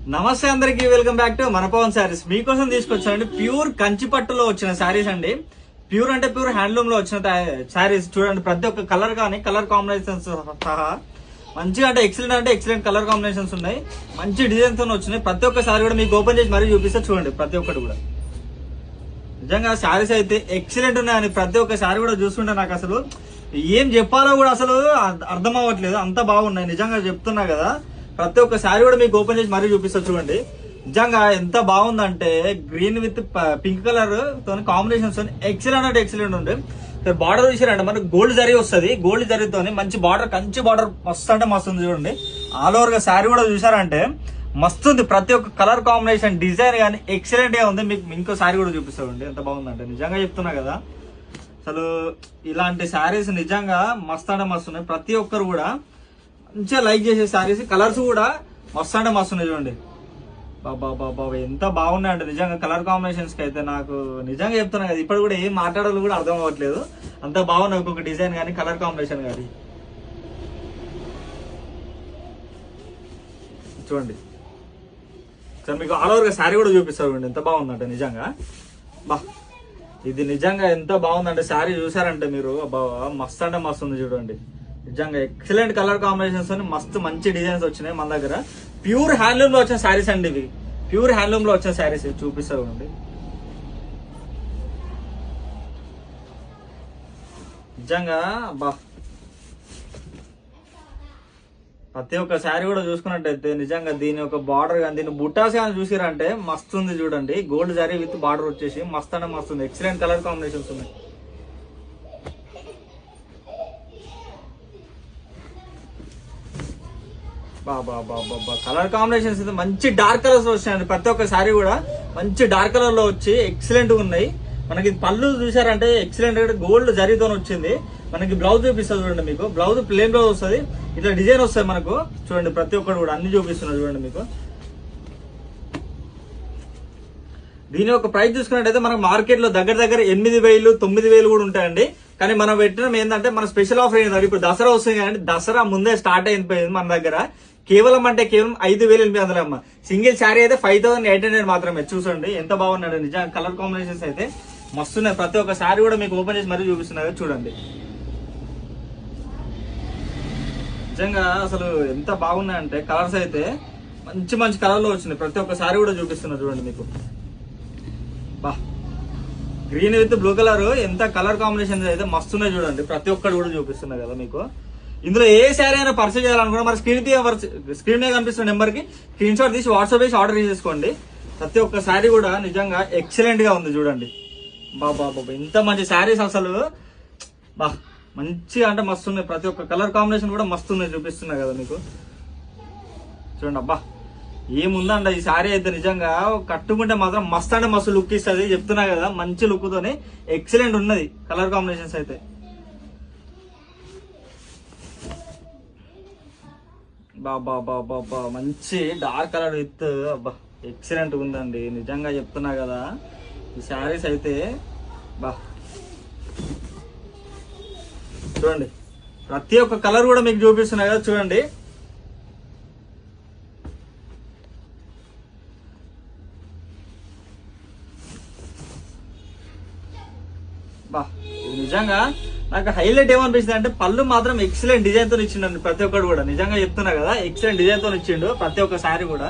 నమస్తే అందరికి, welcome back to మన పవన్ శారీస్. మీకోసం తీసుకొచ్చానండి ప్యూర్ కంచి పట్టులో వచ్చిన శారీస్ అండి. ప్యూర్ అంటే ప్యూర్ హ్యాండ్లూమ్ లో వచ్చిన శారీస్ చూడండి. ప్రతి ఒక్క కలర్ కానీ కలర్ కాంబినేషన్స్ సహా మంచిగా అంటే ఎక్సలెంట్ కలర్ కాంబినేషన్స్ ఉన్నాయి. మంచి డిజైన్ తో వచ్చినాయి. ప్రతి ఒక్క శారీ కూడా మీకు ఓపెన్ చేసి మరీ చూపిస్తే చూడండి. ప్రతి ఒక్కటి కూడా నిజంగా శారీస్ అయితే ఎక్సలెంట్ ఉన్నాయని ప్రతి ఒక్క శారీ కూడా చూస్తుంటే నాకు అసలు ఏం చెప్పాలో కూడా అసలు అర్థం అవ్వట్లేదు. అంత బాగున్నాయి నిజంగా చెప్తున్నా కదా. ప్రతి ఒక్క శారీ కూడా మీకు ఓపెన్ చేసి మరీ చూపిస్తా చూడండి. నిజంగా ఎంత బాగుందంటే గ్రీన్ విత్ పింక్ కలర్ తో కాంబినేషన్స్ ఎక్సలెంట్ ఉంది. బార్డర్ చూసారంటే మనకు గోల్డ్ జరీ వస్తుంది. గోల్డ్ జరీతో మంచి బార్డర్, కంచి బార్డర్ మస్తు అంటే మస్తు ఉంది చూడండి. ఆల్ ఓవర్ గా శారీ కూడా చూసారంటే మస్తుంది. ప్రతి ఒక్క కలర్ కాంబినేషన్ డిజైన్ కానీ ఎక్సలెంట్ గా ఉంది. మీకు ఇంకో శారీ కూడా చూపిస్తామండి. ఎంత బాగుందంటే నిజంగా చెప్తున్నా కదా. అసలు ఇలాంటి శారీస్ నిజంగా మస్తు అంటే మస్తు ఉన్నాయి. ప్రతి ఒక్కరు కూడా మంచిగా లైక్ చేసే శారీస్. కలర్స్ కూడా మస్తు అంటే మస్తు ఉన్నాయి చూడండి. బాబా ఎంత బాగున్నాయంటే నిజంగా కలర్ కాంబినేషన్స్ కి అయితే నాకు నిజంగా చెప్తున్నా కదా, ఇప్పుడు కూడా ఏం మాట్లాడాలో కూడా అర్థం అవ్వట్లేదు. అంత బాగున్నాయి ఒక్కొక్క డిజైన్ కానీ కలర్ కాంబినేషన్ కానీ. చూడండి సార్, మీకు ఆల్ ఓవర్ గా శారీ కూడా చూపిస్తారు చూడండి. ఎంత బాగుందంటే నిజంగా ఇది నిజంగా ఎంత బాగుందంటే శారీ చూసారంటే మీరు మస్తు అంటే మస్తు ఉంది చూడండి. నిజంగా ఎక్సలెంట్ కలర్ కాంబినేషన్స్ అని మస్తు మంచి డిజైన్స్ వచ్చినాయి మన దగ్గర. ప్యూర్ హ్యాండ్లూమ్ లో వచ్చిన శారీస్ అండి ఇవి. ప్యూర్ హ్యాండ్లూమ్ లో వచ్చిన శారీస్ చూపిస్తారు అండి. నిజంగా ప్రతి ఒక్క శారీ కూడా చూసుకున్నట్టయితే నిజంగా దీని ఒక బార్డర్ కానీ దీని బుట్టాస్ కానీ చూసిరంటే మస్తు ఉంది చూడండి. గోల్డ్ శారీ విత్ బార్డర్ వచ్చేసి మస్తు అంటే మస్తు ఉంది. ఎక్సలెంట్ కలర్ కాంబినేషన్స్ ఉన్నాయి. బాబా కలర్ కాంబినేషన్స్ అయితే మంచి డార్క్ కలర్స్ వచ్చాయండి. ప్రతి ఒక్క శారీ కూడా మంచి డార్క్ కలర్ లో వచ్చి ఎక్సలెంట్ గా ఉన్నాయి. మనకి పళ్ళు చూసారంటే ఎక్సలెంట్ గోల్డ్ జరీతో వచ్చింది. మనకి బ్లౌజ్ చూపిస్తుంది చూడండి. మీకు బ్లౌజ్ ప్లేన్ బ్లౌజ్ వస్తుంది. ఇట్లా డిజైన్ వస్తుంది మనకు చూడండి. ప్రతి ఒక్కటి కూడా అన్ని చూపిస్తున్నారు చూడండి. మీకు దీని యొక్క ప్రైస్ చూసుకున్నట్టయితే మనకు మార్కెట్ లో దగ్గర 8,000 9,000 కూడా ఉంటాయండి. కానీ మనం పెట్టడం ఏంటంటే మన స్పెషల్ ఆఫర్ ఏంటంటే ఇప్పుడు దసరా వస్తుంది కదండి. దసరా ముందే స్టార్ట్ అయిపోయింది మన దగ్గర. కేవలం 5,800 అమ్మ. సింగిల్ శారీ అయితే 5,800 మాత్రమే. చూసండి ఎంత బాగున్నాడు నిజంగా. కలర్ కాంబినేషన్స్ అయితే మస్తున్నాయి. ప్రతి ఒక్క శారీ కూడా మీకు ఓపెన్ చేసి మరీ చూపిస్తున్నారు చూడండి. నిజంగా అసలు ఎంత బాగున్నాయంటే కలర్స్ అయితే మంచి కలర్ లో వచ్చినాయి. ప్రతి ఒక్క శారీ కూడా చూపిస్తున్నారు చూడండి. మీకు గ్రీన్ విత్ బ్లూ కలర్ ఎంత కలర్ కాంబినేషన్ అయితే మస్తున్నాయి చూడండి. ప్రతి ఒక్కటి కూడా చూపిస్తున్నారు కదా మీకు. ఇందులో ఏ శారీ అయినా పర్చేజ్ చేయాలనుకున్నా మరి స్క్రీన్ మీద కనిపిస్తున్న నెంబర్ కి స్క్రీన్ షాట్ తీసి వాట్సాప్ చేసి ఆర్డర్ చేసేసుకోండి. ప్రతి ఒక్క శారీ కూడా నిజంగా ఎక్సలెంట్ గా ఉంది చూడండి. బాబా ఇంత మంచి శారీస్ అసలు మంచి అంటే మస్తు ఉన్నాయి. ప్రతి ఒక్క కలర్ కాంబినేషన్ కూడా మస్తు ఉన్నాయి చూపిస్తున్నాయి కదా మీకు. చూడండి ఏముందండి ఈ శారీ అయితే నిజంగా కట్టుకుంటే మాత్రం మస్తు అంటే మస్తు లుక్ ఇస్తుంది. చెప్తున్నా కదా మంచి లుక్ తోనే ఎక్సలెంట్ ఉన్నది కలర్ కాంబినేషన్స్ అయితే. బాబా మంచి డార్క్ కలర్ విత్ ఎక్సలెంట్ ఉందండి నిజంగా చెప్తున్నా కదా. ఈ శారీస్ అయితే చూడండి. ప్రతి ఒక్క కలర్ కూడా మీకు చూపిస్తున్నా కదా చూడండి. నిజంగా నాకు హైలైట్ ఏమనిపిస్తుంది అంటే పళ్ళు మాత్రం ఎక్సలెంట్ డిజైన్ తో ఇచ్చిండండి ప్రతి ఒక్కరు కూడా. నిజంగా చెప్తున్నా కదా ఎక్సలెంట్ డిజైన్ తో ఇచ్చిండు ప్రతి ఒక్క శారీ కూడా.